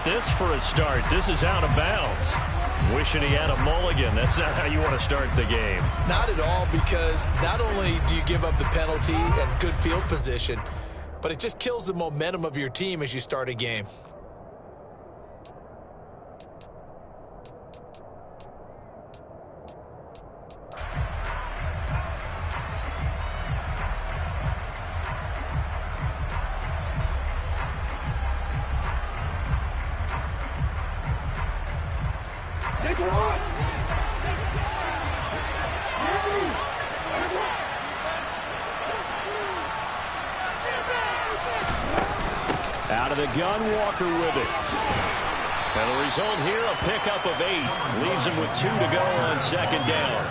this for a start? This is out of bounds. Wishing he had a mulligan. That's not how you want to start the game. Not at all, because not only do you give up the penalty and good field position, but it just kills the momentum of your team as you start a game. Out of the gun, Walker with it. And the result here, a pickup of 8. Leaves him with 2 to go on second down.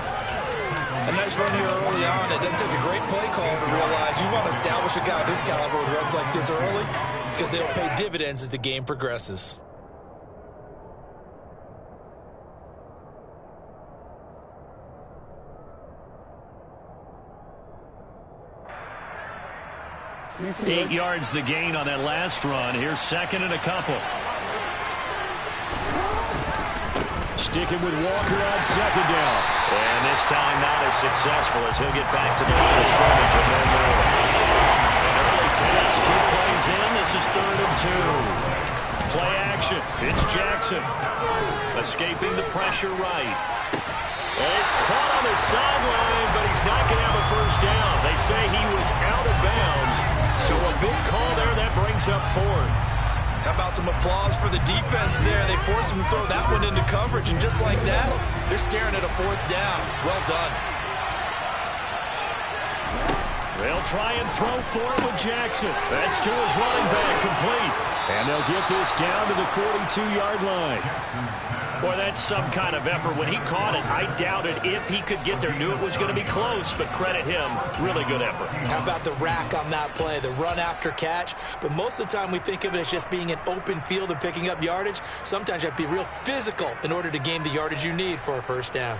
A nice run here early on. It doesn't take a great play call to realize you want to establish a guy of his caliber with runs like this early, because they'll pay dividends as the game progresses. Eight yards the gain on that last run. Here's second and a couple. Sticking with Walker on second down. And this time not as successful as he'll get back to the line of scrimmage and no more. An early test. 2 plays in. This is 3rd and 2. Play action. It's Jackson. Escaping the pressure right. And he's caught on the sideline, but he's not going to have a first down. They say he was out of bounds. So a big call there. That brings up 4th. How about some applause for the defense there? They forced him to throw that one into coverage, and just like that, they're staring at a 4th down. Well done. They'll try and throw for him with Jackson. That's to his running back, complete. And they'll get this down to the 42-yard line. Boy, that's some kind of effort. When he caught it, I doubted if he could get there. Knew it was going to be close, but credit him. Really good effort. How about the rack on that play, the run after catch? But most of the time we think of it as just being an open field and picking up yardage. Sometimes you have to be real physical in order to gain the yardage you need for a first down.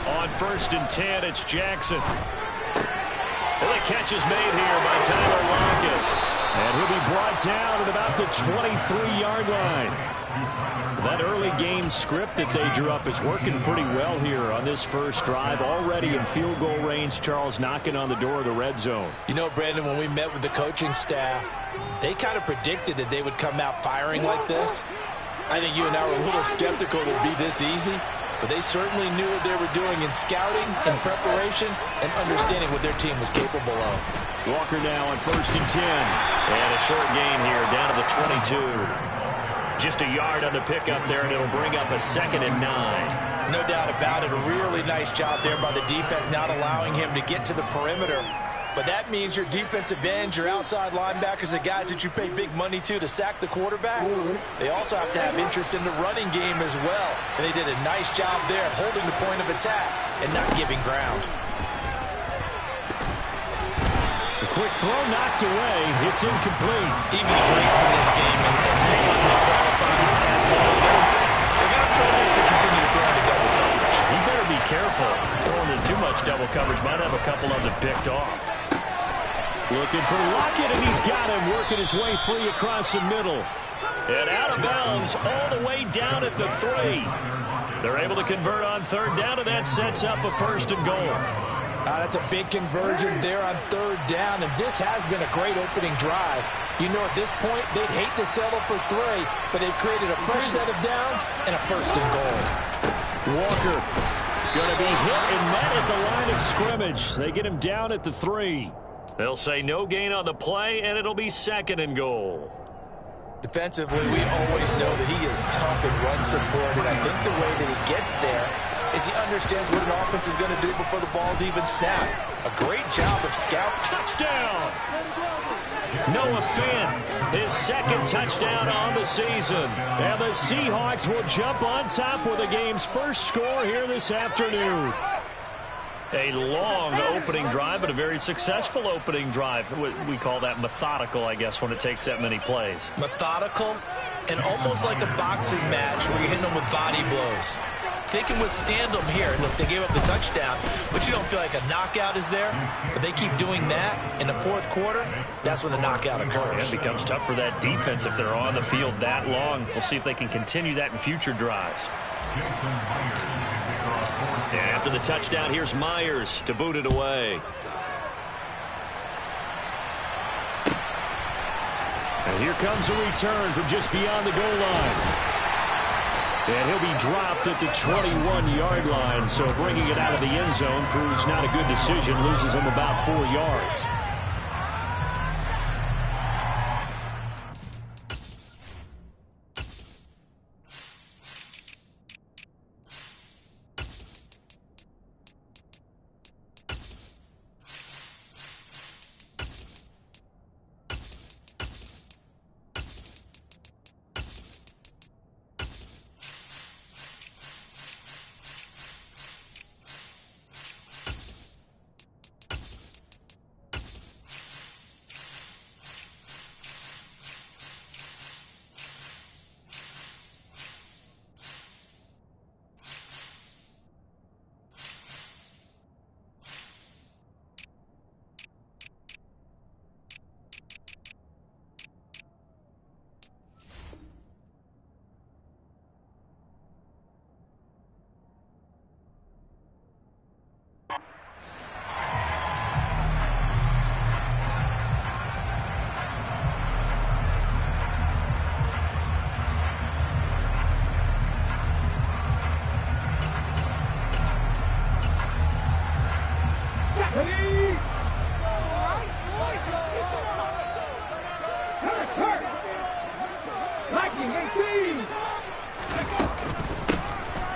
On 1st and 10, it's Jackson. Well, the catch is made here by Tyler Lockett. And he'll be brought down at about the 23-yard line. That early game script that they drew up is working pretty well here on this first drive. Already in field goal range, Charles knocking on the door of the red zone. You know, Brandon, when we met with the coaching staff, they kind of predicted that they would come out firing like this. I think you and I were a little skeptical it would be this easy. But they certainly knew what they were doing in scouting, in preparation, and understanding what their team was capable of. Walker now on 1st and 10. And a short gain here down to the 22. Just a yard on the pickup there, and it'll bring up a 2nd and 9. No doubt about it. A really nice job there by the defense, not allowing him to get to the perimeter. But that means your defensive ends, your outside linebackers, the guys that you pay big money to sack the quarterback, they also have to have interest in the running game as well. And they did a nice job there holding the point of attack and not giving ground. A quick throw knocked away. It's incomplete. Even the greats in this game, and he certainly qualifies as one of them. They're not trouble if they continue to throw into double coverage. He better be careful. Throwing in too much double coverage might have a couple of them picked off. Looking for Lockett, and he's got him working his way free across the middle. And out of bounds all the way down at the 3. They're able to convert on 3rd down, and that sets up a 1st and goal. That's a big conversion there on 3rd down, and this has been a great opening drive. You know, at this point, they'd hate to settle for 3, but they've created a fresh set of downs and a 1st and goal. Walker going to be hit and met at the line of scrimmage. They get him down at the 3. They'll say no gain on the play, and it'll be 2nd and goal. Defensively, we always know that he is tough and run support, and I think the way that he gets there is he understands what an offense is going to do before the ball's even snapped. A great job of scout. Touchdown! Noah Fant, his 2nd touchdown on the season. And the Seahawks will jump on top with the game's first score here this afternoon. A long opening drive, but a very successful opening drive. We call that methodical, I guess, when it takes that many plays. Methodical, And almost like a boxing match where you're hitting them with body blows. They can withstand them here. Look, they gave up the touchdown, but you don't feel like a knockout is there. But they keep doing that in the fourth quarter. That's when the knockout occurs. It becomes tough for that defense if they're on the field that long. We'll see if they can continue that in future drives. And after the touchdown, here's Myers to boot it away. And here comes a return from just beyond the goal line. And he'll be dropped at the 21-yard line, so bringing it out of the end zone proves not a good decision, loses him about 4 yards.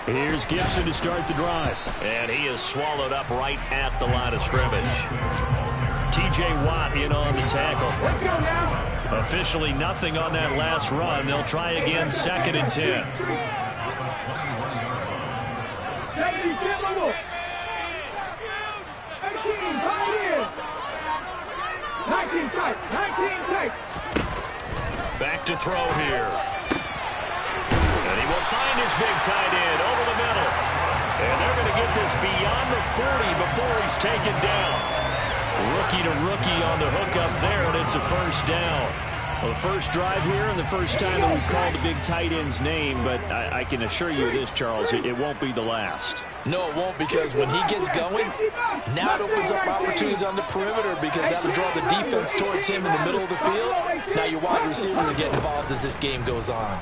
Here's Gibson to start the drive. And he is swallowed up right at the line of scrimmage. T.J. Watt in on the tackle. Let's go now. Officially nothing on that last run. They'll try again, 2nd and 10. 70, get level. 18, come in. 19 tight, 19 tight. Back to throw here. And he will find his big tight end over the middle. And they're going to get this beyond the 40 before he's taken down. Rookie to rookie on the hook up there, and it's a first down. Well, the first drive here and the first time that we've called the big tight end's name, but I can assure you this, Charles, it won't be the last. No, it won't, because when he gets going, now it opens up opportunities on the perimeter because that'll draw the defense towards him in the middle of the field. Now your wide receivers will get involved as this game goes on.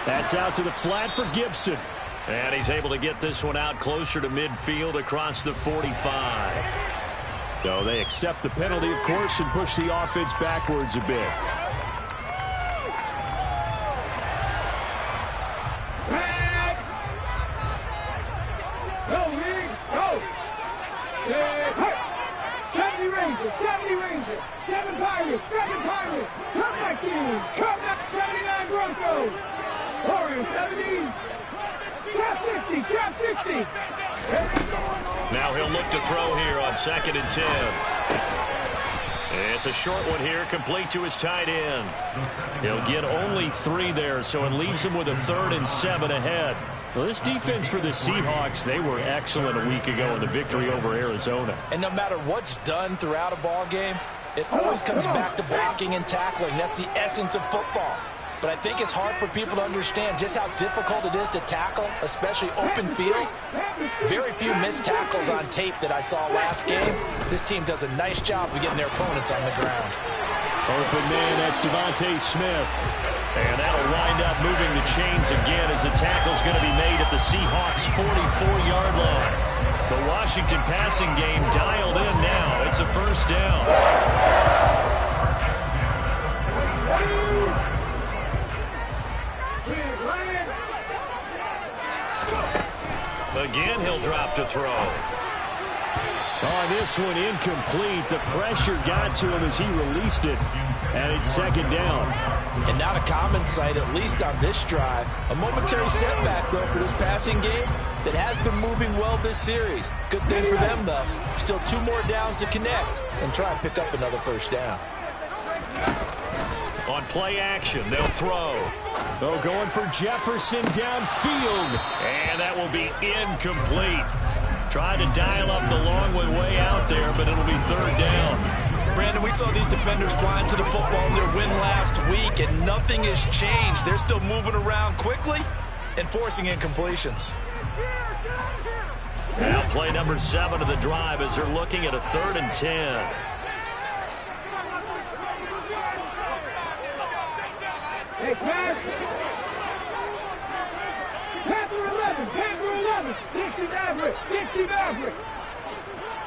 That's out to the flat for Gibson. And he's able to get this one out closer to midfield across the 45. So they accept the penalty, of course, and push the offense backwards a bit. Go, Lee, go. 70 Rangers, 70 Rangers, 7 Pirates, 7 Pirates. Come back in, come back, 79 Broncos. Warriors, 70. Trap 50, trap 50. Now he'll look to throw here on 2nd and 10. It's a short one here, complete to his tight end. He'll get only 3 there, so it leaves him with a 3rd and 7 ahead. Well, this defense for the Seahawks, they were excellent a week ago in the victory over Arizona. And no matter what's done throughout a ball game, it always comes back to blocking and tackling. That's the essence of football. But I think it's hard for people to understand just how difficult it is to tackle, especially open field. Very few missed tackles on tape that I saw last game. This team does a nice job of getting their opponents on the ground. Open man, that's Devontae Smith. And that'll wind up moving the chains again as the tackle's going to be made at the Seahawks' 44-yard line. The Washington passing game dialed in now. It's a first down. Again, he'll drop to throw. On this one, incomplete. The pressure got to him as he released it, and it's 2nd down. And not a common sight, at least on this drive. A momentary setback, though, for this passing game that has been moving well this series. Good thing for them, though. Still 2 more downs to connect and try and pick up another first down. On play action, they'll throw. Oh, going for Jefferson downfield. And that will be incomplete. Tried to dial up the long way out there, but it'll be 3rd down. Brandon, we saw these defenders flying to the football in their win last week, and nothing has changed. They're still moving around quickly and forcing incompletions. Now play number 7 of the drive as they're looking at a 3rd and 10. Hey, pass. Panther 11, Panther 11. 60 Maverick, 60 Maverick.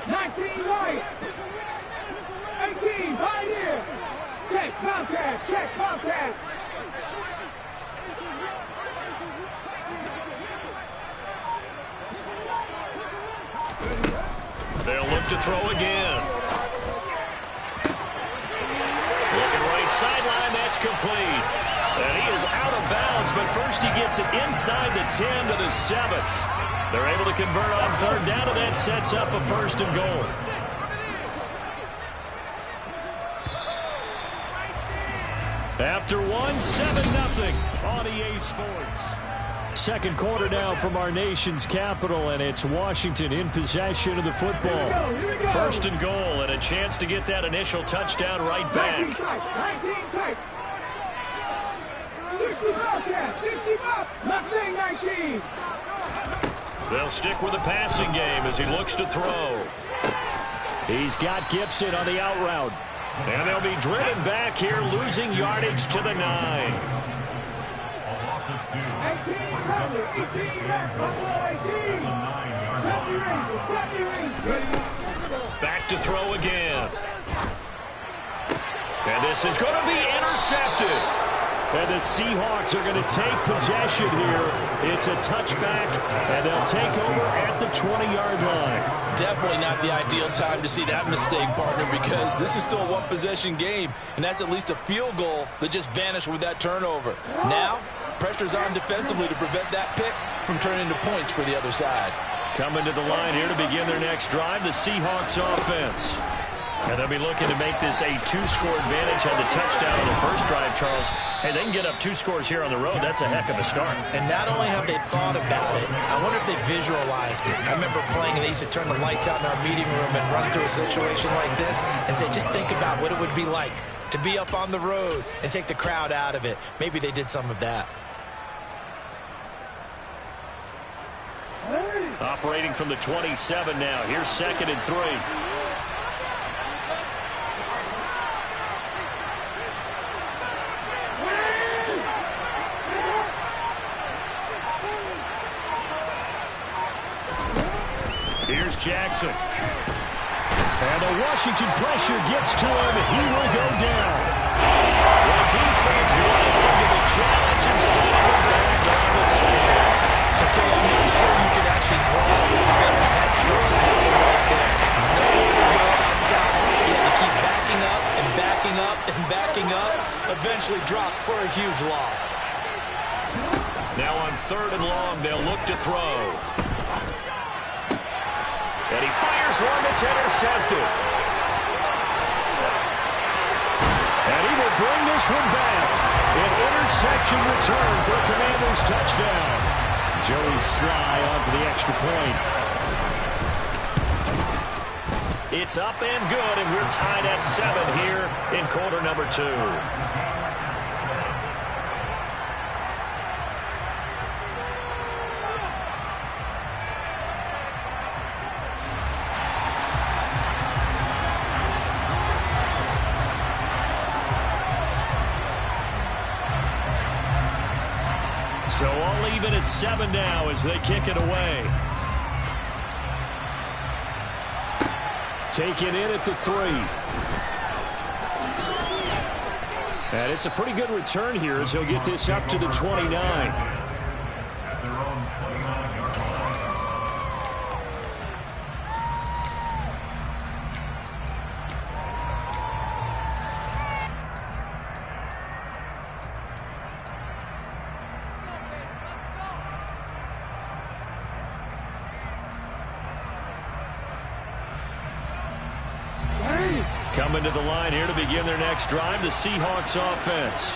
19 White. 18, Pioneer. Check contact, check contact. They'll look to throw again. Looking right sideline, that's complete. And he is out of bounds, but first he gets it inside the 10 to the 7. They're able to convert on 3rd down, and that sets up a 1st and goal. After 7-0 on EA Sports. 2nd quarter now from our nation's capital, and it's Washington in possession of the football. 1st and goal, and a chance to get that initial touchdown right back. 19 tight. 60 Bobcat, 60 Bob. Not saying 19. They'll stick with the passing game as he looks to throw. He's got Gibson on the out route. And they'll be driven back here, losing yardage to the 9. 18, Buffalo 18. 70 Rangers. Back to throw again. And this is going to be intercepted. And the Seahawks are going to take possession here. It's a touchback, and they'll take over at the 20-yard line. Definitely not the ideal time to see that mistake, partner, because this is still a one-possession game, and that's at least a field goal that just vanished with that turnover. Now, pressure's on defensively to prevent that pick from turning into points for the other side. Coming to the line here to begin their next drive, the Seahawks offense. And they'll be looking to make this a 2-score advantage. Had the touchdown on the first drive, Charles. Hey, they can get up 2 scores here on the road. That's a heck of a start. And not only have they thought about it, I wonder if they visualized it. I remember playing, and they used to turn the lights out in our meeting room and run through a situation like this and say, just think about what it would be like to be up on the road and take the crowd out of it. Maybe they did some of that. Operating from the 27 now. Here's 2nd and 3. Here's Jackson. And the Washington pressure gets to him. He will go down. The defense runs into the challenge and sends him back on the sand. Okay, I'm not sure you could actually draw better pass rush than that one right there. Nowhere to go outside. He had to keep backing up and backing up and backing up. Eventually dropped for a huge loss. Now on 3rd and long, they'll look to throw. And he fires one that's intercepted. And he will bring this one back. An interception return for a Commanders touchdown. Joey Sly on for the extra point. It's up and good, and we're tied at 7 here in quarter number 2. So all even at 7 now as they kick it away. Taken in at the 3. And it's a pretty good return here as he'll get this up to the 29. Coming to the line here to begin their next drive, the Seahawks offense.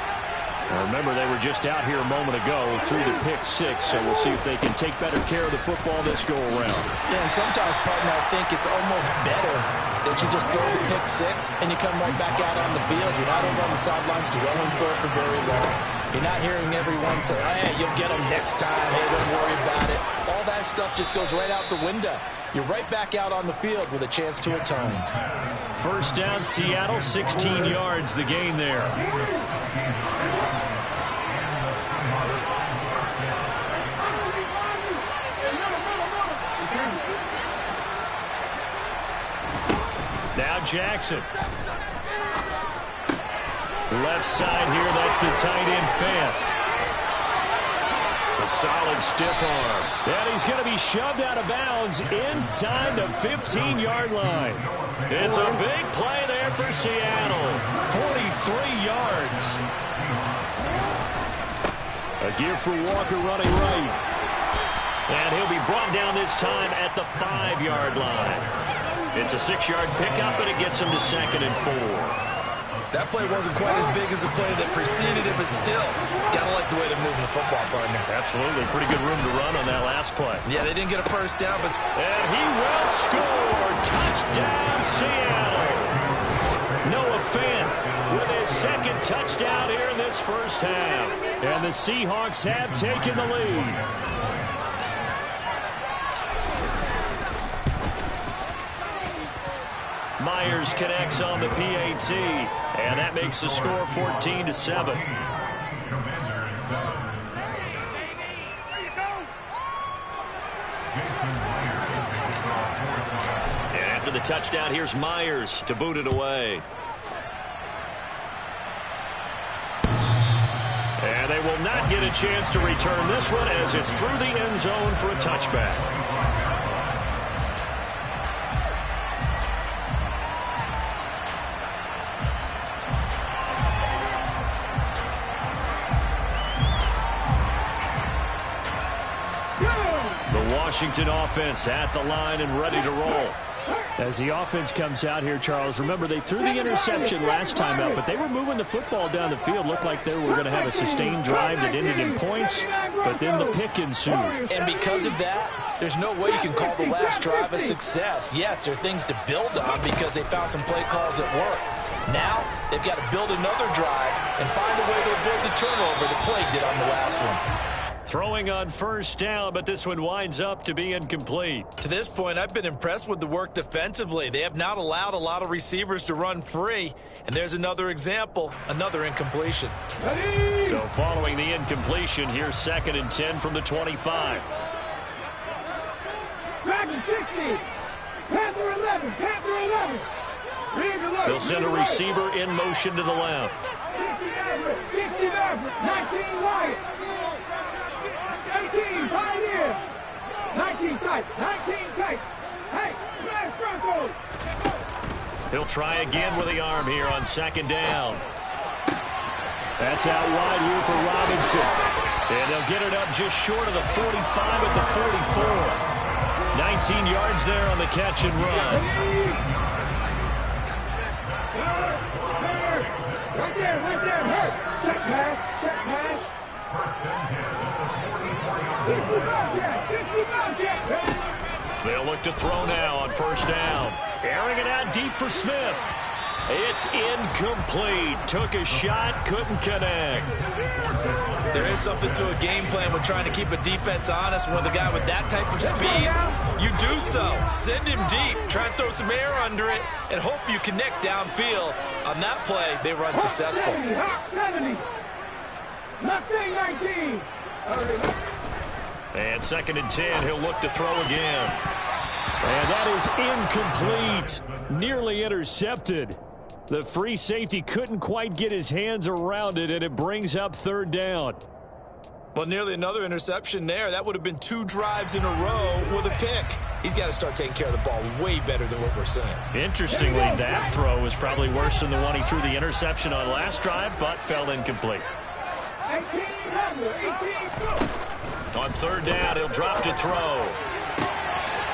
Now remember, they were just out here a moment ago through the pick six, so we'll see if they can take better care of the football this go-around. Yeah, and sometimes, partner, I think it's almost better that you just throw the pick six and you come right back out on the field. You're not over on the sidelines dwelling for it for very long. You're not hearing everyone say, hey, you'll get them next time. Hey, don't worry about it. All that stuff just goes right out the window. You're right back out on the field with a chance to atone. First down, Seattle, 16 yards, the gain there. Now Jackson. Left side here, that's the tight end Fant. A solid stiff arm. And he's going to be shoved out of bounds inside the 15-yard line. It's a big play there for Seattle. 43 yards. A give for Walker running right. And he'll be brought down this time at the 5-yard line. It's a 6-yard pickup, but it gets him to 2nd and 4. That play wasn't quite as big as the play that preceded it, but still, gotta like the way they're moving the football, partner. Absolutely. Pretty good room to run on that last play. Yeah, they didn't get a first down, but... And he will score. Touchdown, Seattle. Noah Fant with his 2nd touchdown here in this first half. And the Seahawks have taken the lead. Myers connects on the PAT, and that makes the score 14-7. And after the touchdown, here's Myers to boot it away. And they will not get a chance to return this one as it's through the end zone for a touchback. Washington offense at the line and ready to roll. As the offense comes out here, Charles, remember they threw the interception last time out, but they were moving the football down the field. Looked like they were going to have a sustained drive that ended in points, but then the pick ensued. And because of that, there's no way you can call the last drive a success. Yes, there are things to build on because they found some play calls that work. Now, they've got to build another drive and find a way to avoid the turnover that plagued it on the last one. Throwing on first down, but this one winds up to be incomplete. To this point, I've been impressed with the work defensively. They have not allowed a lot of receivers to run free. And there's another example, another incompletion. So following the incompletion, here's 2nd and 10 from the 25. Back to 60. Panther 11. Panther 11. They'll send a receiver in motion to the left. 60 Maverick. 19 Wyatt. 18 Pioneer. 19 tight. 19 tight. Hey, smash Broncos. He'll try again with the arm here on 2nd down. That's out wide here for Robinson. And they'll get it up just short of the 45 at the 44. 19 yards there on the catch and run. Right there, hurt. Check pass, check pass. They'll look to throw now on first down. Airing it out deep for Smith. It's incomplete. Took a shot, couldn't connect. There is something to a game plan with trying to keep a defense honest. When the guy with that type of speed, you do so. Send him deep, try and throw some air under it, and hope you connect downfield. On that play, they run successful. 70. Mustang 19. And 2nd and 10, he'll look to throw again. And that is incomplete. Nearly intercepted. The free safety couldn't quite get his hands around it, and it brings up 3rd down. Well, nearly another interception there. That would have been 2 drives in a row with a pick. He's got to start taking care of the ball way better than what we're seeing. Interestingly, that throw was probably worse than the one he threw the interception on last drive, but fell incomplete. 18. On 3rd down, he'll drop to throw.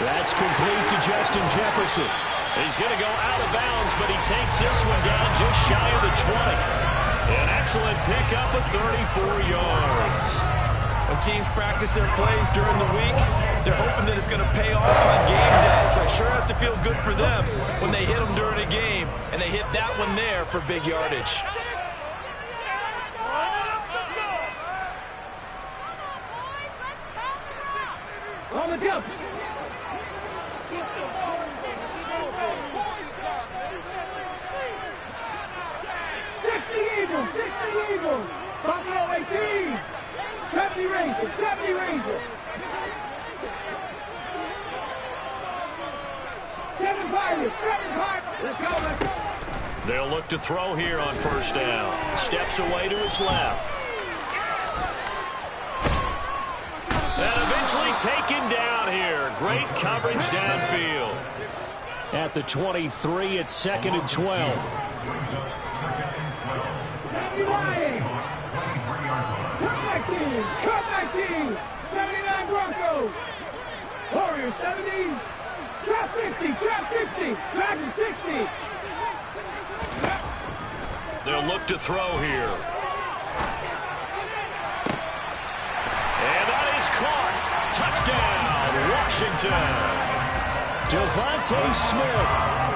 That's complete to Justin Jefferson. He's going to go out of bounds, but he takes this one down just shy of the 20. An excellent pickup of 34 yards. When teams practice their plays during the week, they're hoping that it's going to pay off on game day. So it sure has to feel good for them when they hit them during a game, and they hit that one there for big yardage. On the jump. 60 Eagles. Buffalo 18. 70 Rangers. 70 Rangers. 7 Pirates. 7 Pirates. Let's go, let's go. They'll look to throw here on first down. Steps away to his left. And eventually taken down here. Great coverage downfield. At the 23, it's 2nd and 12. Cut 19. 79 Broncos. Warriors 70. Trap 50. Trap 50. Dragon 60. They'll look to throw here. And that is caught. Touchdown, Washington. Devontae Smith,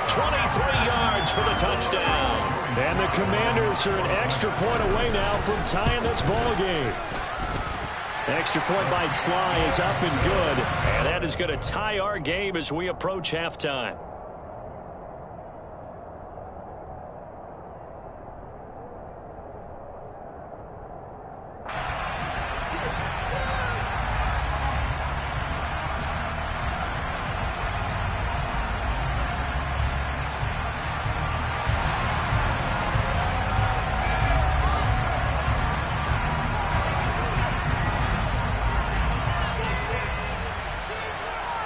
23 yards for the touchdown. And the Commanders are an extra point away now from tying this ball game. Extra point by Sly is up and good. And that is going to tie our game as we approach halftime.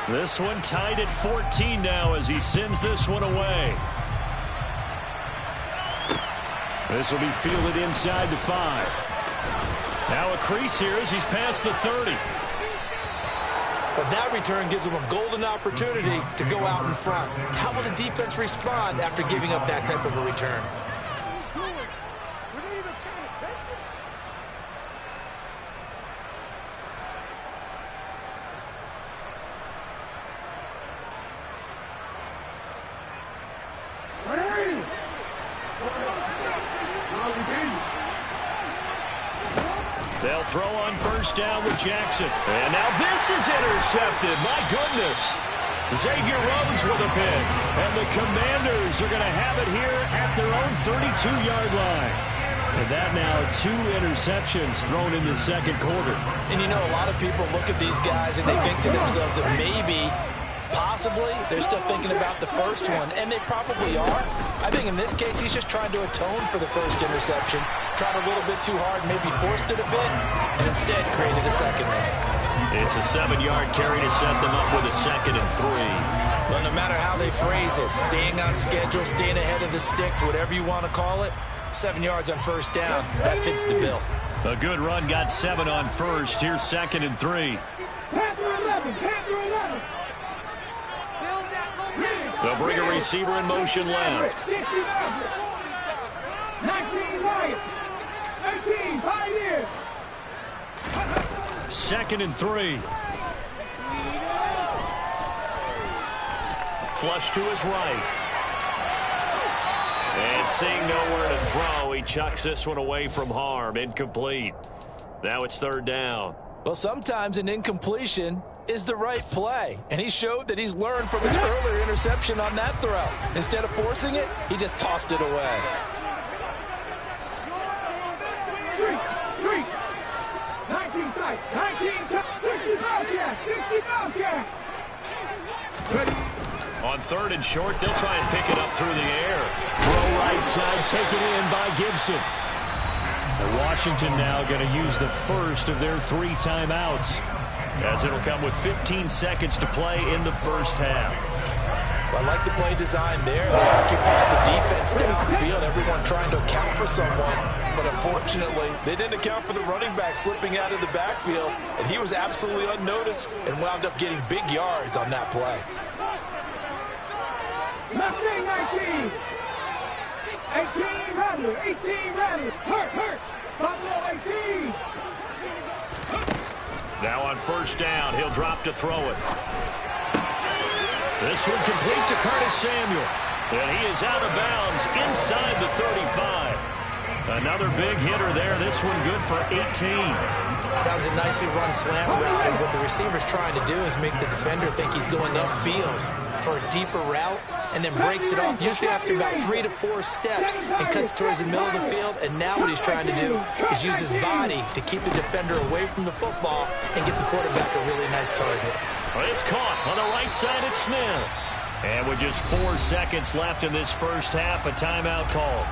This one tied at 14 now as he sends this one away. This will be fielded inside the 5. Now a crease here as he's past the 30. But that return gives them a golden opportunity to go out in front. How will the defense respond after giving up that type of a return? They'll throw on first down with Jackson. And now this is intercepted. My goodness. Xavier Rhodes with a pick. And the Commanders are going to have it here at their own 32-yard line. And that now 2 interceptions thrown in the second quarter. And you know, a lot of people look at these guys and they think to themselves that maybe, possibly, they're still thinking about the first one. And they probably are. I think in this case, he's just trying to atone for the first interception. Tried a little bit too hard, maybe forced it a bit, and instead created a second one. It's a 7-yard carry to set them up with a 2nd and 3. Well, no matter how they phrase it, staying on schedule, staying ahead of the sticks, whatever you want to call it, 7 yards on first down, that fits the bill. A good run got 7 on first. Here's 2nd and 3. Panther 11. Panther 11. They'll bring a receiver in motion left. 19 Lions. 18 Pioneers. 2nd and 3. Flush to his right. And seeing nowhere to throw, he chucks this one away from harm. Incomplete. Now it's 3rd down. Well, sometimes an incompletion is the right play. And he showed that he's learned from his earlier interception on that throw. Instead of forcing it, he just tossed it away. 19 sight. 19 60 Bobcats. 60 Bobcats. On 3rd and short, they'll try and pick it up through the air. Throw right side, taken in by Gibson. And Washington now going to use the first of their 3 timeouts, as it'll come with 15 seconds to play in the first half. Well, I like the play design there. They occupied the defense downfield, everyone trying to account for someone. But unfortunately, they didn't account for the running back slipping out of the backfield, and he was absolutely unnoticed and wound up getting big yards on that play. 9 Sting 19. 18 Rattler. 18 Rattler. Hurt. Buffalo 18. Now on first down, he'll drop to throw it. This one complete to Curtis Samuel. And he is out of bounds inside the 35. Another big hitter there. This one good for 18. That was a nicely run slant route, and what the receiver's trying to do is make the defender think he's going upfield for a deeper route, and then breaks it off, usually after about 3 to 4 steps, and cuts towards the middle of the field. And now what he's trying to do is use his body to keep the defender away from the football and get the quarterback a really nice target. Well, it's caught on the right side at Smith. And with just 4 seconds left in this first half, a timeout called.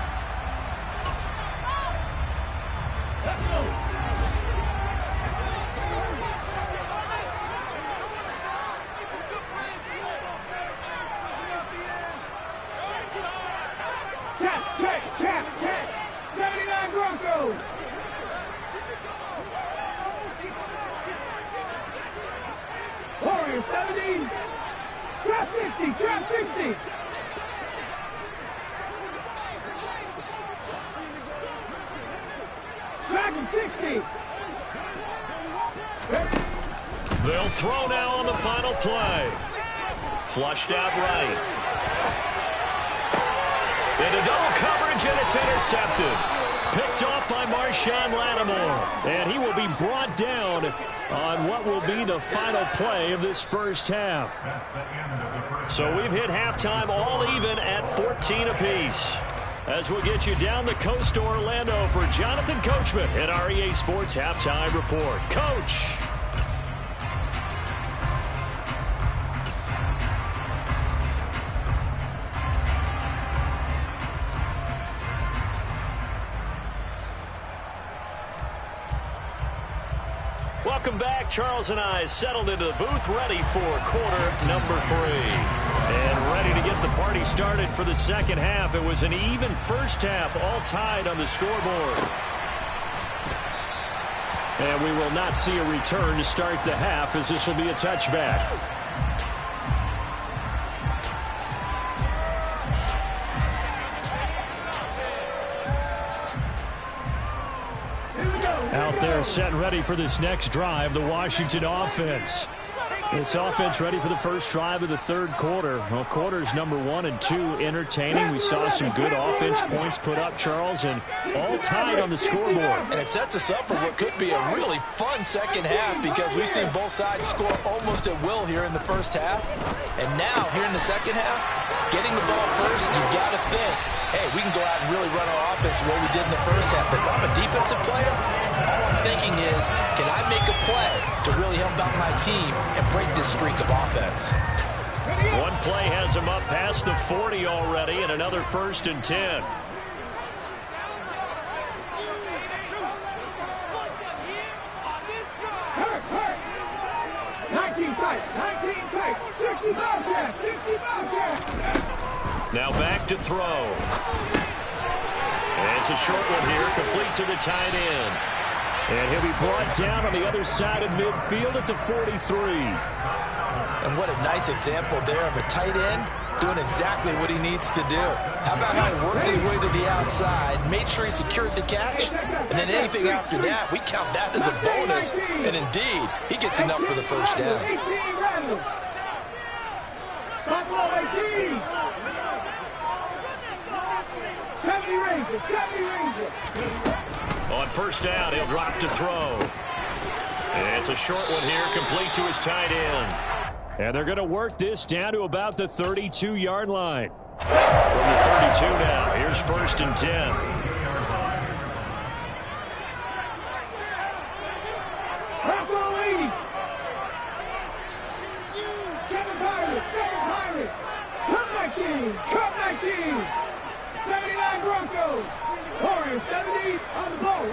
Check. 79 Broncos. Warriors 70. Trap 50. Dragon 60. They'll throw now on the final play. Flushed out right. Into double coverage, and it's intercepted. Picked off by Marshawn Lattimore. And he will be brought down on what will be the final play of this first half. So we've hit halftime all even at 14 apiece. As we'll get you down the coast to Orlando for Jonathan Coachman at our EA Sports Halftime Report. Coach. Welcome back. Charles and I settled into the booth, ready for quarter number 3. And ready to get the party started for the second half. It was an even first half, all tied on the scoreboard. And we will not see a return to start the half, as this will be a touchback. Out there set and ready for this next drive, the Washington offense. This offense ready for the first drive of the third quarter. Well, quarters number 1 and 2 entertaining. We saw some good offense points put up, Charles, and all tied on the scoreboard. And it sets us up for what could be a really fun second half, because we've seen both sides score almost at will here in the first half. And now, here in the second half, getting the ball first, you've got to think, hey, we can go out and really run our offense the way we did in the first half. But if I'm a defensive player, all I'm thinking is, can I make a play to really help out my team and break this streak of offense? One play has him up past the 40 already, and another 1st and 10. Hurt. 19 tight. 65 jab. Now back to throw. And it's a short one here, complete to the tight end. And he'll be brought down on the other side of midfield at the 43. And what a nice example there of a tight end doing exactly what he needs to do. How about how he worked his way to the outside, made sure he secured the catch, and then anything after that, we count that as a bonus. And indeed, he gets enough for the first down. Buffalo 18. 70 Ranger. On first down, he'll drop to throw. And it's a short one here, complete to his tight end. And they're going to work this down to about the 32-yard line. From the 32 now, here's 1st and 10. Buffalo 80. Kevin Pirates. Cup 19. 79 Broncos. Warriors 70 on the ball.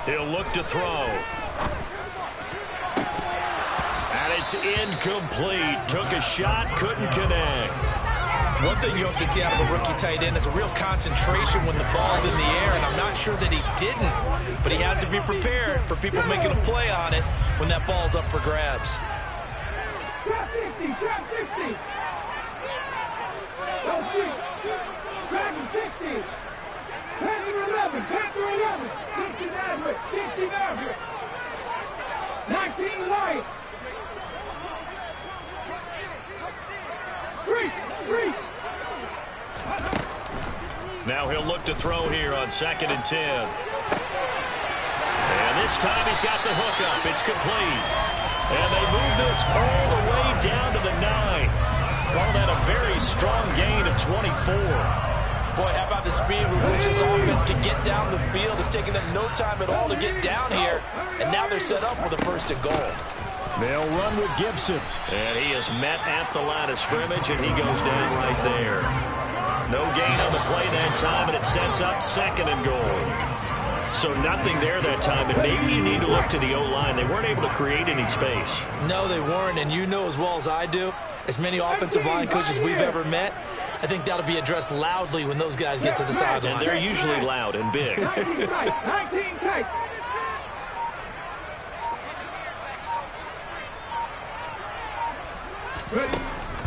He'll look to throw. And it's incomplete. Took a shot, couldn't connect. One thing you hope to see out of a rookie tight end is a real concentration when the ball's in the air, and I'm not sure that he didn't, but he has to be prepared for people making a play on it when that ball's up for grabs. Trap 50. Dragon 60. Panther 11. Panther 11. 60 Maverick. 60 Maverick. 19 Light. Three. Now he'll look to throw here on 2nd and 10. And this time he's got the hookup. It's complete. And they move this all the way down to the 9. Call that a very strong gain of 24. Boy, how about the speed with which this offense can get down the field? It's taken them no time at all to get down here. And now they're set up with a 1st and goal. They'll run with Gibson. And he is met at the line of scrimmage, and he goes down right there. No gain on the play that time, and it sets up 2nd and goal. So nothing there that time, and maybe you need to look to the O-line. They weren't able to create any space. No, they weren't, and you know as well as I do, as many offensive line coaches we've ever met, I think that'll be addressed loudly when those guys get to the sideline. And they're usually loud and big. 19 tight.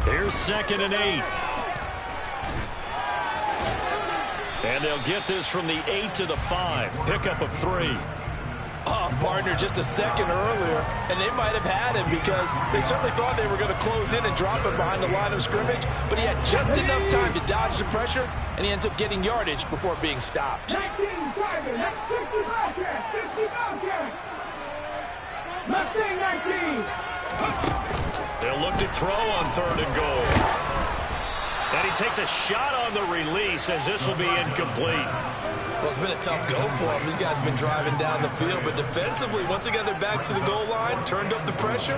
Here's 2nd and 8. And they'll get this from the 8 to the 5. Pickup of 3. Oh, partner, just a second earlier, and they might have had him because they certainly thought they were going to close in and drop him behind the line of scrimmage, but he had just enough time to dodge the pressure, and he ends up getting yardage before being stopped. 19 driving. That's 60 Bobcat. 60 Bobcat. Mustang 19. They'll look to throw on 3rd and goal. And he takes a shot on the release as this will be incomplete. Well, it's been a tough go for them. These guys have been driving down the field, but defensively, once they got their backs to the goal line, turned up the pressure,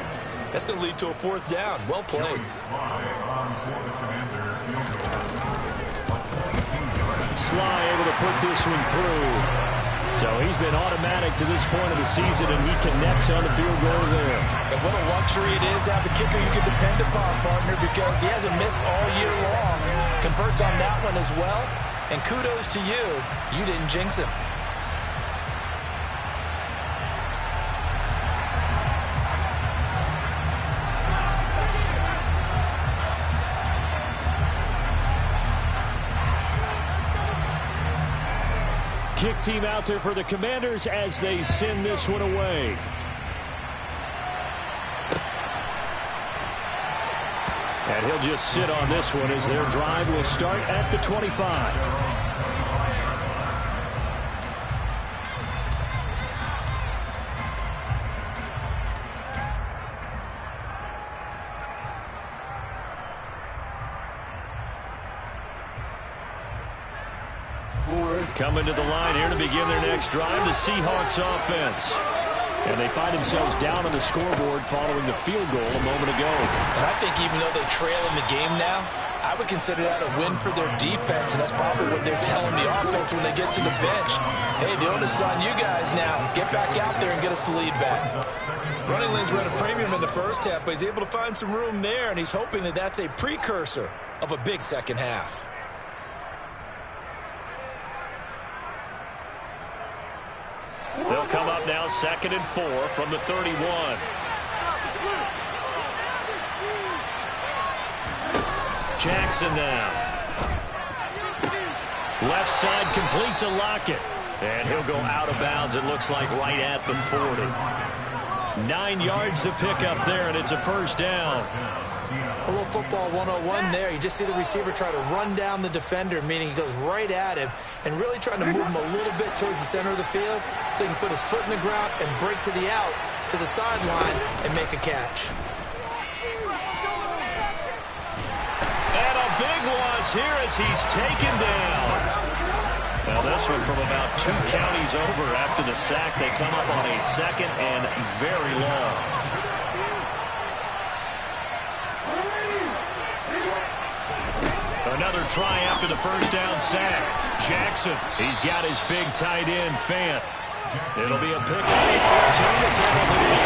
that's going to lead to a 4th down. Well played. Sly able to put this one through. So he's been automatic to this point of the season, and he connects on the field goal there. And what a luxury it is to have a kicker you can depend upon, partner, because he hasn't missed all year long. Converts on that one as well. And kudos to you. You didn't jinx him. Kick team out there for the Commanders as they send this one away. And he'll just sit on this one as their drive will start at the 25. Coming to the line here to begin their next drive, the Seahawks offense. And they find themselves down on the scoreboard following the field goal a moment ago. And I think even though they trail in the game now, I would consider that a win for their defense, and that's probably what they're telling the offense when they get to the bench. Hey, the onus is on you guys now. Get back out there and get us the lead back. Running lanes were at a premium in the first half, but he's able to find some room there, and he's hoping that that's a precursor of a big second half. They'll come up now 2nd and 4 from the 31. Jackson now. Left side complete to Lockett. And he'll go out of bounds, it looks like, right at the 40. 9 yards to pick up there, and it's a 1st down. A little football 101 there. You just see the receiver try to run down the defender, meaning he goes right at him and really trying to move him a little bit towards the center of the field so he can put his foot in the ground and break to the out, to the sideline, and make a catch. And a big loss here as he's taken down. Now this one from about 2 counties over after the sack. They come up on a 2nd and very long. Another try after the 1st down sack. Jackson, he's got his big tight end, Fant. It'll be a pick up at 15 as they'll lead it.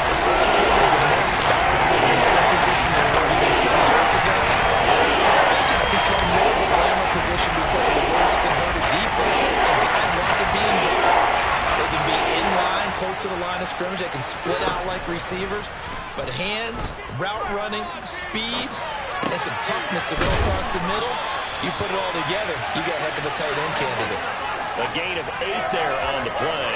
It certainly feels like the most stars at the tight end position than were even 10 years ago. I think it's become more of a glamour position because of the ways it can hurt a defense, and guys want to be involved. They can be in line, close to the line of scrimmage. They can split out like receivers. But hands, route running, speed, and some toughness to go across the middle. You put it all together, you got a heck of a tight end candidate. A gain of 8 there on the play,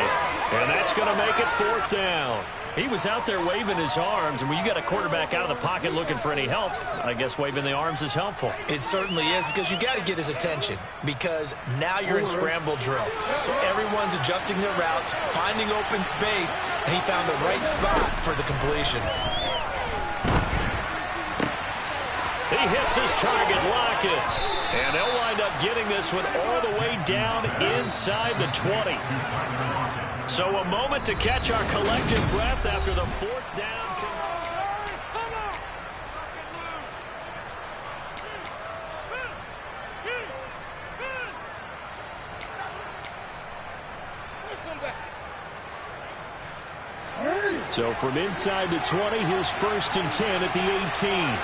and that's going to make it 4th down. He was out there waving his arms, and when you got a quarterback out of the pocket looking for any help, I guess waving the arms is helpful. It certainly is, because you got to get his attention, because now you're in scramble drill. So everyone's adjusting their routes, finding open space, and he found the right spot for the completion. He hits his target, Lockett. And they'll wind up getting this one all the way down inside the 20. So a moment to catch our collective breath after the 4th down. So from inside the 20, here's 1st and 10 at the 18.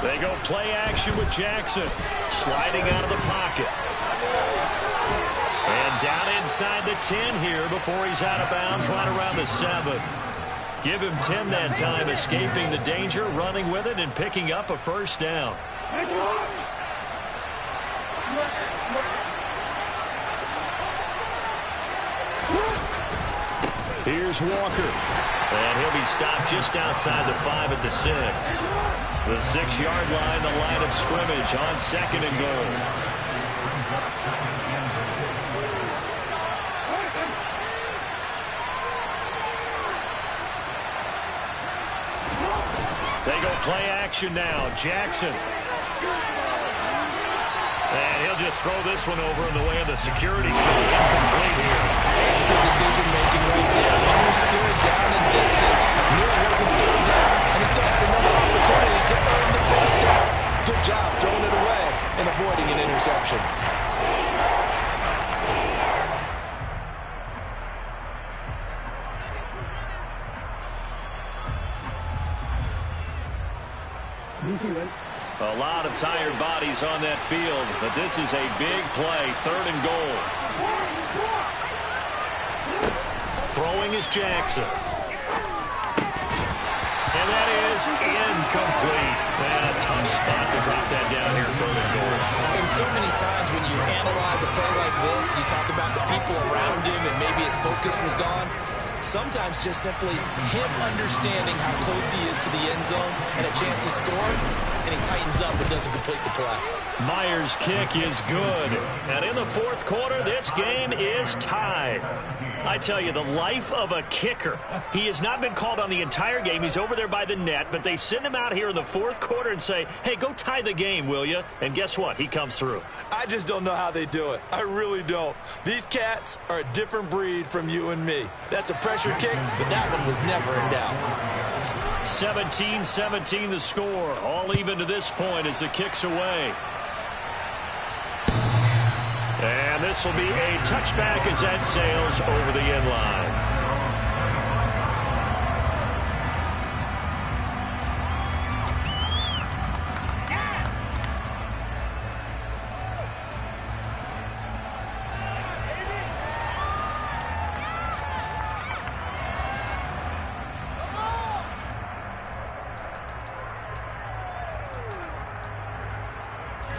They go play action with Jackson, sliding out of the pocket. And down inside the 10 here before he's out of bounds, right around the 7. Give him 10 that time, escaping the danger, running with it, and picking up a 1st down. Here's Walker. And he'll be stopped just outside the 5 at the 6. The 6-yard line, the line of scrimmage on 2nd and goal. They go play action now. Jackson. And he'll just throw this one over in the way of the security crew. Incomplete here. That's good decision-making right there. Understood down and distance. Knew it wasn't 3rd down, and he still had another opportunity to earn the 1st down. Good job throwing it away and avoiding an interception. A lot of tired bodies on that field, but this is a big play, 3rd and goal. Throwing is Jackson. And that is incomplete. And a tough spot to drop that down here, 3rd and goal. And so many times when you analyze a play like this, you talk about the people around him and maybe his focus was gone. Sometimes just simply him understanding how close he is to the end zone and a chance to score, and he tightens up and doesn't complete the play. Myers' kick is good. And in the 4th quarter, this game is tied. I tell you, the life of a kicker. He has not been called on the entire game. He's over there by the net, but they send him out here in the 4th quarter and say, hey, go tie the game, will you? And guess what? He comes through. I just don't know how they do it. I really don't. These cats are a different breed from you and me. That's a pressure kick, but that one was never in doubt. 17-17 the score. All even to this point as the kick's away. And this will be a touchback as that sails over the end line.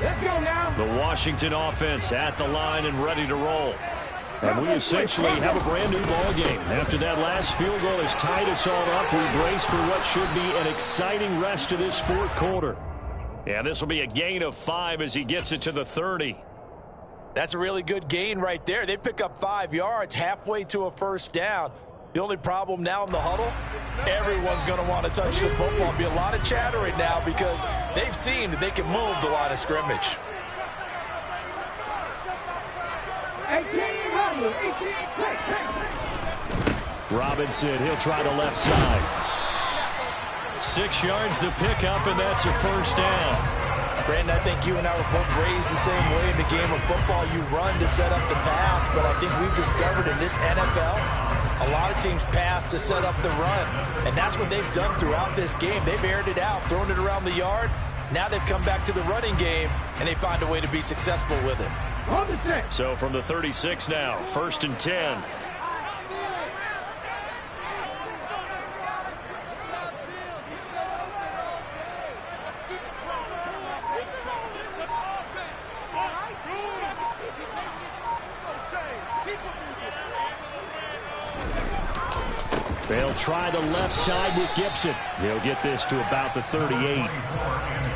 Let's go now. The Washington offense at the line and ready to roll. And we essentially have a brand new ball game. After that last field goal has tied us all up, we brace for what should be an exciting rest of this 4th quarter. Yeah, this will be a gain of 5 as he gets it to the 30. That's a really good gain right there. They pick up 5 yards halfway to a 1st down. The only problem now in the huddle, everyone's going to want to touch the football. There'll be a lot of chatter right now because they've seen that they can move the line of scrimmage. 18, Robinson, he'll try the left side. 6 yards to pick up, and that's a 1st down. Brandon, I think you and I were both raised the same way in the game of football. You run to set up the pass, but I think we've discovered in this NFL, a lot of teams pass to set up the run, and that's what they've done throughout this game. They've aired it out, thrown it around the yard. Now they've come back to the running game, and they find a way to be successful with it. So from the 36 now, 1st and 10. They'll try the left side with Gibson. He'll get this to about the 38.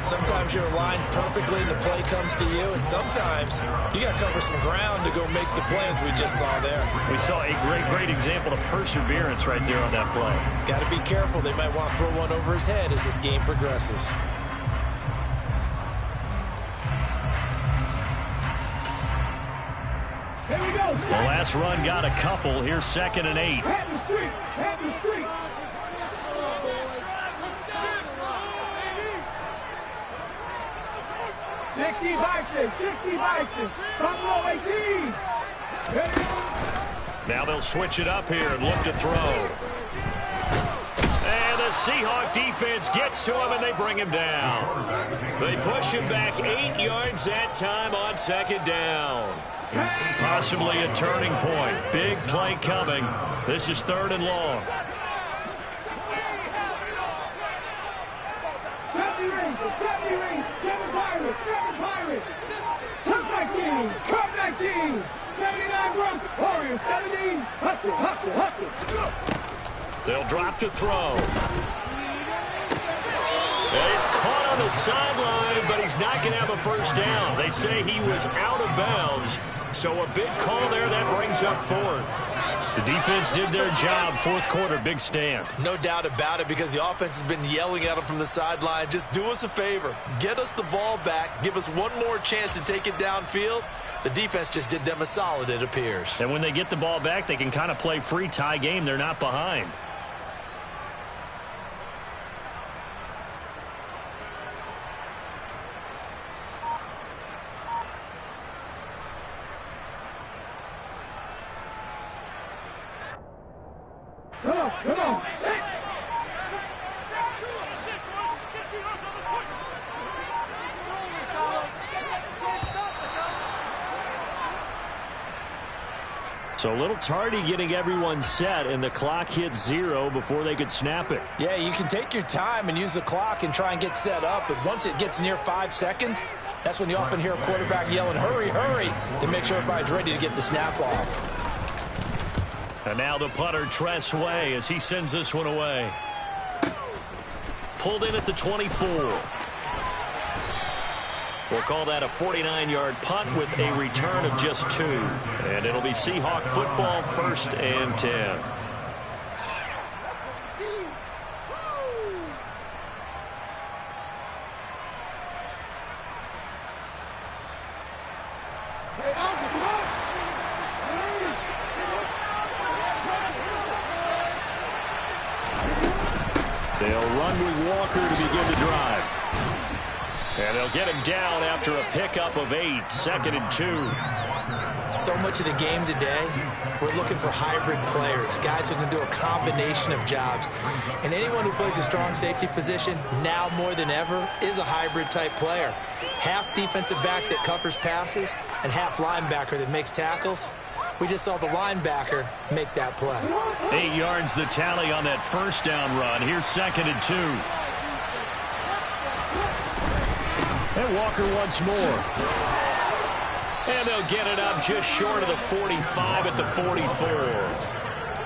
Sometimes you're aligned perfectly and the play comes to you, and sometimes you got to cover some ground to go make the play, as we just saw there. We saw a great example of perseverance right there on that play. Got to be careful. They might want to throw one over his head as this game progresses. Here we go. The last run got a couple. Here's 2nd and 8. Hat the street. Hat the street. Sixty Bison. Buffalo 18. Now they'll switch it up here and look to throw. And the Seahawk defense gets to him, and they bring him down. They push him back 8 yards that time on 2nd down. Possibly a turning point. Big play coming. This is 3rd and long. 70 rings. 7 Pirates. Come back team. 79 Broncos. Warriors 17. Hustle. They'll drop to throw. And he's caught on the sideline, but he's not going to have a first down. They say he was out of bounds. So a big call there that brings up 4th. The defense did their job. 4th quarter, big stand. No doubt about it, because the offense has been yelling at him from the sideline. Just do us a favor. Get us the ball back. Give us one more chance to take it downfield. The defense just did them a solid, it appears. And when they get the ball back, they can kind of play free tie game. They're not behind. Come on. So a little tardy getting everyone set, and the clock hit 0 before they could snap it. Yeah, you can take your time and use the clock and try and get set up, but once it gets near 5 seconds, that's when you often hear a quarterback yelling, hurry, to make sure everybody's ready to get the snap off. And now the punter, Tress Way, as he sends this one away. Pulled in at the 24. We'll call that a 49-yard punt with a return of just 2. And it'll be Seahawk football, 1st and 10. They'll run with Walker to begin the drive. And they'll get him down after a pickup of 8, 2nd and 2. So much of the game today, we're looking for hybrid players, guys who can do a combination of jobs. And anyone who plays a strong safety position, now more than ever, is a hybrid type player. Half defensive back that covers passes and half linebacker that makes tackles. We just saw the linebacker make that play. 8 yards the tally on that first down run. Here's 2nd and 2. And Walker once more. And they'll get it up just short of the 45 at the 44.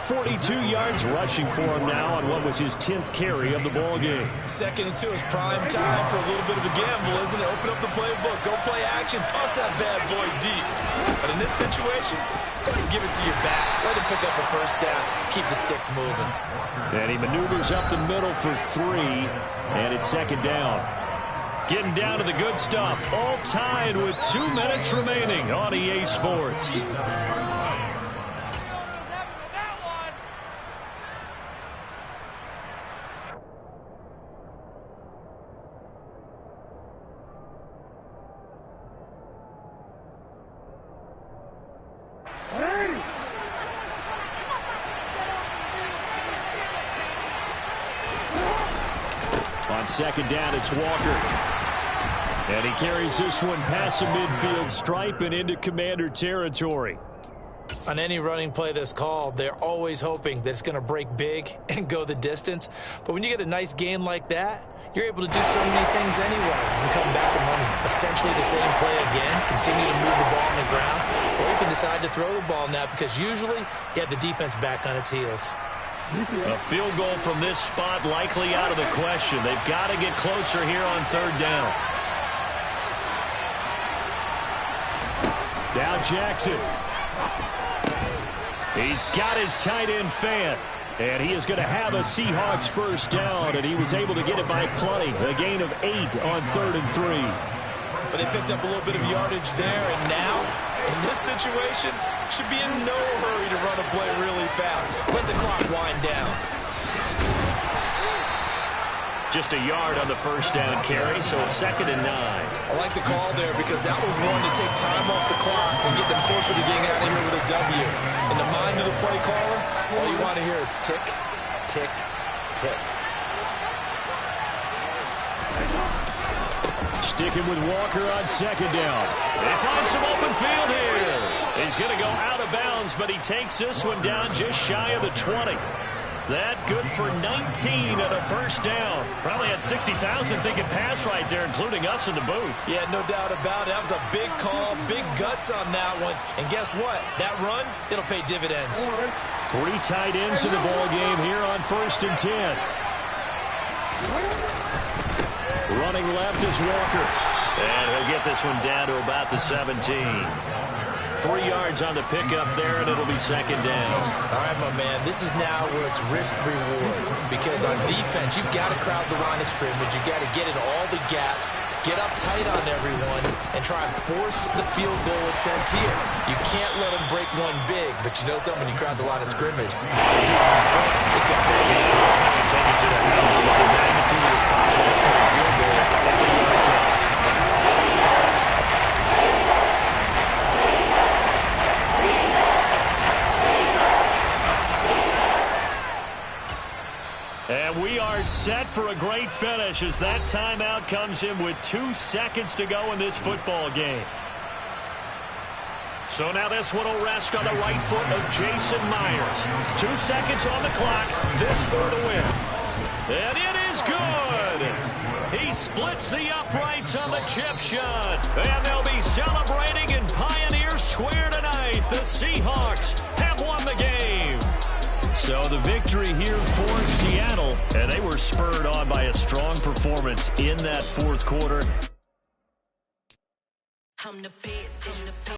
42 yards rushing for him now on what was his 10th carry of the ball game. 2nd and 2 is prime time for a little bit of a gamble, isn't it? Open up the playbook, go play action, toss that bad boy deep. But in this situation, go ahead and give it to your back. Let him pick up a first down. Keep the sticks moving. And he maneuvers up the middle for 3, and it's 2nd down. Getting down to the good stuff. All tied with 2 minutes remaining on EA Sports. On 2nd down, it's Walker. And he carries this one past the midfield stripe and into Commander territory. On any running play that's called, they're always hoping that it's going to break big and go the distance. But when you get a nice gain like that, you're able to do so many things anyway. You can come back and run essentially the same play again, continue to move the ball on the ground, or you can decide to throw the ball now because usually you have the defense back on its heels. A field goal from this spot likely out of the question. They've got to get closer here on third down. Now Jackson. He's got his tight end Fant. And he is going to have a Seahawks first down, and he was able to get it by plenty. A gain of 8 on 3rd and 3. But they picked up a little bit of yardage there, and now, in this situation, should be in no hurry to run a play really fast. Let the clock wind down. Just a yard on the first down carry, so it's 2nd and 9. I like the call there because that was one to take time off the clock and get them closer to getting out of here with a W. In the mind of the play caller, all you want to hear is tick, tick, tick. Sticking with Walker on 2nd down. They find some open field here. He's going to go out of bounds, but he takes this one down just shy of the 20. That good for 19 at a first down. Probably had 60,000 thinking pass right there, including us in the booth. Yeah, no doubt about it. That was a big call, big guts on that one. And guess what? That run, it'll pay dividends. 3 tight ends in the ball game here on 1st and 10. Running left is Walker. And he'll get this one down to about the 17. 3 yards on the pickup there, and it'll be 2nd down. All right, my man, this is now where it's risk-reward. Because on defense, you've got to crowd the line of scrimmage. You've got to get in all the gaps, get up tight on everyone, and try and force the field goal attempt here. You can't let them break one big, but you know something, when you crowd the line of scrimmage, it's going to be Take it to the house by the magnitude of this possible upcoming field goal. Every yard counts. And we are set for a great finish as that timeout comes in with 2 seconds to go in this football game. So now this one will rest on the right foot of Jason Myers. 2 seconds on the clock. This for the win. And it is good. He splits the uprights on the chip shot. And they'll be celebrating in Pioneer Square tonight. The Seahawks have won the game. So the victory here for Seattle, and they were spurred on by a strong performance in that 4th quarter.